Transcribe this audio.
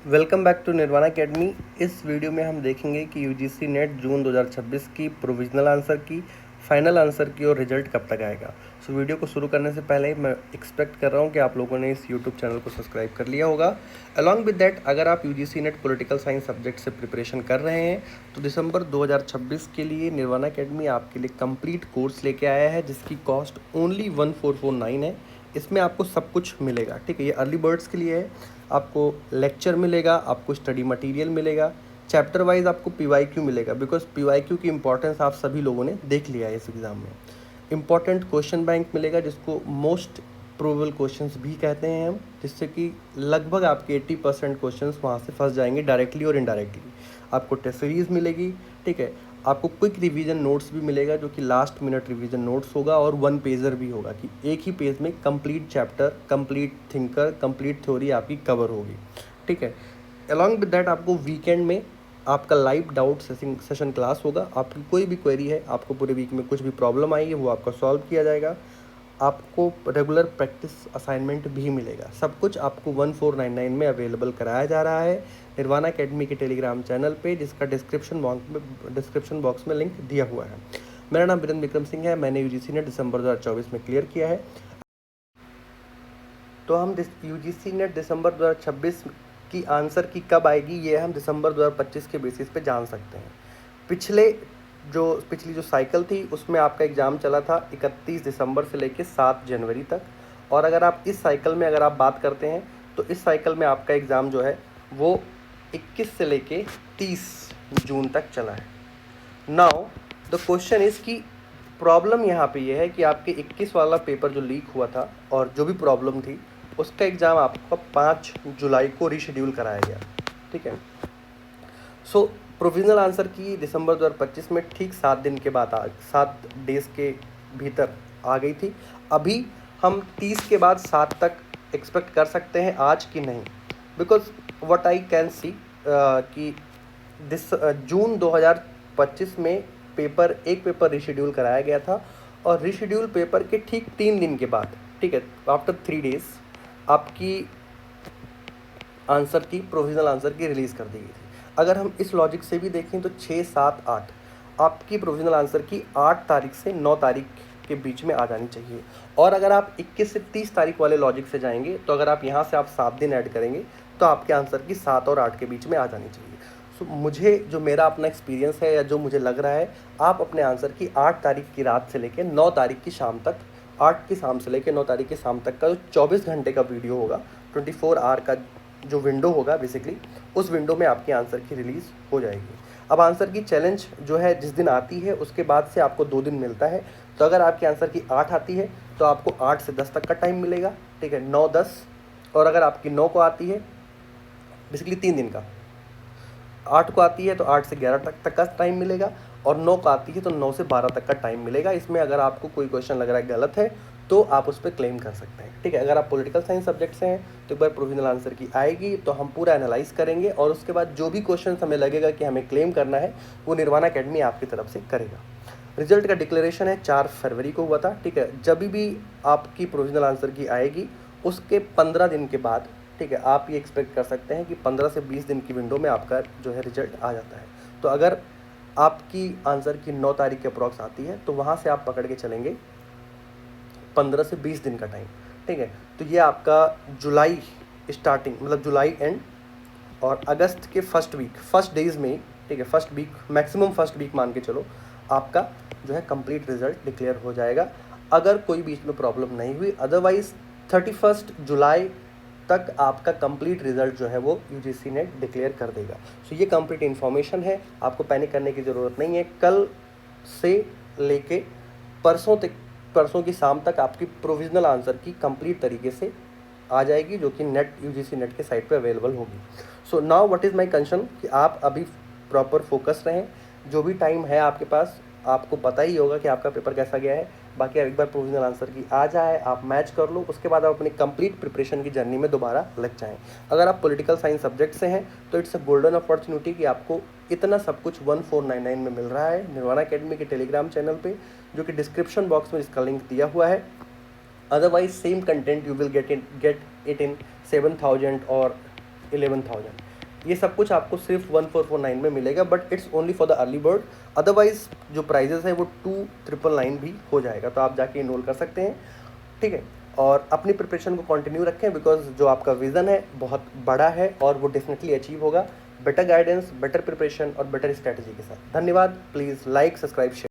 Welcome back to Nirvana academy. इस video में हम देखेंगे कि यूजीसी नेट जून 2026 की provisional answer key, final answer key और रिजल्ट कब तक आएगा। सो वीडियो को शुरू करने से पहले मैं एक्सपेक्ट कर रहा हूं कि आप लोगों ने इस यूट्यूब चैनल को सब्सक्राइब कर लिया होगा। अलॉन्ग विद दैट, अगर आप UGC net political science subject से प्रिपरेशन कर रहे हैं तो दिसंबर 2026 के लिए निर्वाणा एकेडमी आपके लिए कंप्लीट कोर्स लेके आया है, जिसकी कॉस्ट ओनली 1449 है। इसमें आपको सब कुछ मिलेगा, ठीक है। ये अर्ली बर्ड्स के लिए है। आपको लेक्चर मिलेगा, आपको स्टडी मटेरियल मिलेगा, चैप्टर वाइज आपको पीवाईक्यू मिलेगा, बिकॉज पीवाईक्यू की इंपॉर्टेंस आप सभी लोगों ने देख लिया है इस एग्ज़ाम में। इंपॉर्टेंट क्वेश्चन बैंक मिलेगा, जिसको मोस्ट प्रोबेबल क्वेश्चंस भी कहते हैं हम, जिससे कि लगभग आपके 80% क्वेश्चंस वहाँ से फंस जाएंगे डायरेक्टली और इनडायरेक्टली। आपको टेस्ट सीरीज़ मिलेगी, ठीक है। आपको क्विक रिवीजन नोट्स भी मिलेगा, जो कि लास्ट मिनट रिवीजन नोट्स होगा, और 1 पेजर भी होगा कि एक ही पेज में complete chapter, complete thinker, complete theory आपकी कवर होगी, ठीक है। अलॉन्ग विद दैट आपको वीकेंड में आपका लाइव डाउट सेशन क्लास होगा। आपकी कोई भी क्वेरी है, आपको पूरे वीक में कुछ भी प्रॉब्लम आई है, वो आपका सॉल्व किया जाएगा। आपको रेगुलर प्रैक्टिस असाइनमेंट भी मिलेगा। सब कुछ आपको 1499 में अवेलेबल कराया जा रहा है निर्वाणा एकेडमी के टेलीग्राम चैनल पे, जिसका डिस्क्रिप्शन बॉक्स में लिंक दिया हुआ है। मेरा नाम वीरेंद्र विक्रम सिंह है। मैंने यूजीसी ने दिसंबर 2024 में क्लियर किया है। तो हम यूजीसी नेट दिसंबर 2026 की आंसर की कब आएगी, ये हम दिसंबर 2025 के बेसिस पे जान सकते हैं। पिछली जो साइकिल थी, उसमें आपका एग्ज़ाम चला था 31 दिसंबर से लेकर 7 जनवरी तक। और अगर आप इस साइकिल में अगर आप बात करते हैं तो इस साइकिल में आपका एग्ज़ाम जो है वो 21 से लेके 30 जून तक चला है। नाउ द क्वेश्चन इज़ कि प्रॉब्लम यहाँ पे ये है कि आपके 21 वाला पेपर जो लीक हुआ था और जो भी प्रॉब्लम थी, उसका एग्ज़ाम आपका 5 जुलाई को रीशेड्यूल कराया गया, ठीक है। सो प्रोविजनल आंसर की दिसंबर 2025 में ठीक 7 दिन के बाद 7 डेज़ के भीतर आ गई थी। अभी हम 30 के बाद 7 तक एक्सपेक्ट कर सकते हैं, आज की नहीं, because what I can see कि जून 2025 में एक पेपर रिशेड्यूल कराया गया था, और रिशेड्यूल पेपर के ठीक 3 दिन के बाद, ठीक है, आफ्टर 3 डेज़ आपकी आंसर की, प्रोविजनल आंसर की रिलीज़ कर दी गई थी। अगर हम इस लॉजिक से भी देखें तो 6, 7, 8 आपकी प्रोविजनल आंसर की 8 तारीख से 9 तारीख के बीच में आ जानी चाहिए। और अगर आप 21 से 30 तारीख वाले लॉजिक से जाएंगे तो अगर आप यहाँ से आप 7 दिन ऐड करेंगे तो आपके आंसर की 7 और 8 के बीच में आ जानी चाहिए। सो मुझे जो मेरा अपना एक्सपीरियंस है या जो मुझे लग रहा है, आप अपने आंसर की 8 तारीख की रात से लेकर 9 तारीख की शाम तक, 8 की शाम से लेकर 9 तारीख की शाम तक का जो 24 घंटे का वीडियो होगा, 24 आवर का जो विंडो होगा बेसिकली, उस विंडो में आपकी आंसर की रिलीज़ हो जाएगी। अब आंसर की चैलेंज जो है जिस दिन आती है उसके बाद से आपको 2 दिन मिलता है। तो अगर आपकी आंसर की 8 आती है तो आपको 8 से 10 तक का टाइम मिलेगा, ठीक है, 9, 10। और अगर आपकी 9 को आती है, बेसिकली 3 दिन का, 8 को आती है तो 8 से 11 तक का टाइम मिलेगा, और 9 को आती है तो 9 से 12 तक का टाइम मिलेगा। इसमें अगर आपको कोई क्वेश्चन लग रहा है गलत है तो आप उस पर क्लेम कर सकते हैं, ठीक है। अगर आप पॉलिटिकल साइंस सब्जेक्ट से हैं तो एक बार प्रोविजनल आंसर की आएगी तो हम पूरा एनालाइज करेंगे, और उसके बाद जो भी क्वेश्चन हमें लगेगा कि हमें क्लेम करना है, वो निर्वाणा एकेडमी आपकी तरफ से करेगा। रिजल्ट का डिक्लेरेशन है 4 फरवरी को हुआ था, ठीक है। जब भी आपकी प्रोविजनल आंसर की आएगी उसके 15 दिन के बाद, ठीक है, आप ये एक्सपेक्ट कर सकते हैं कि 15 से 20 दिन की विंडो में आपका जो है रिजल्ट आ जाता है। तो अगर आपकी आंसर की 9 तारीख के अप्रॉक्स आती है तो वहाँ से आप पकड़ के चलेंगे 15 से 20 दिन का टाइम, ठीक है। तो ये आपका जुलाई स्टार्टिंग, मतलब जुलाई एंड और अगस्त के फर्स्ट डेज में, ठीक है, first week, maximum first week मान के चलो, आपका जो है कंप्लीट रिजल्ट डिक्लेयर हो जाएगा, अगर कोई बीच में प्रॉब्लम नहीं हुई। अदरवाइज 31 जुलाई तक आपका कंप्लीट रिजल्ट जो है वो यूजीसी ने डिक्लेयर कर देगा। सो ये कंप्लीट इन्फॉर्मेशन है, आपको पैनिक करने की ज़रूरत नहीं है। कल से लेके परसों की शाम तक आपकी प्रोविजनल आंसर की कंप्लीट तरीके से आ जाएगी, जो कि यूजीसी नेट के साइट पे अवेलेबल होगी। So now what is my concern कि आप अभी प्रॉपर फोकस रहें। जो भी टाइम है आपके पास, आपको पता ही होगा कि आपका पेपर कैसा गया है। बाकी एक बार प्रोविजनल आंसर की आ जाए, आप मैच कर लो, उसके बाद आप अपनी कंप्लीट प्रिपरेशन की जर्नी में दोबारा लग जाएं। अगर आप पॉलिटिकल साइंस सब्जेक्ट से हैं तो इट्स अ गोल्डन अपॉर्चुनिटी कि आपको इतना सब कुछ 1499 में मिल रहा है निर्वाणा एकेडमी के टेलीग्राम चैनल पे, जो कि डिस्क्रिप्शन बॉक्स में इसका लिंक दिया हुआ है। Otherwise, same content you will get it in 7,000 or 11,000. ये सब कुछ आपको सिर्फ 1449 में मिलेगा, but it's only for the early bird. Otherwise जो प्राइजेस है वो 2999 भी हो जाएगा, तो आप जाके इनरोल कर सकते हैं, ठीक है। और अपनी प्रिपरेशन को कंटिन्यू रखें, बिकॉज जो आपका विज़न है बहुत बड़ा है और वो डेफिनेटली अचीव होगा। बेटर गाइडेंस, बेटर प्रिपरेशन और बेटर स्ट्रैटेजी के साथ। धन्यवाद। Please like, subscribe, share.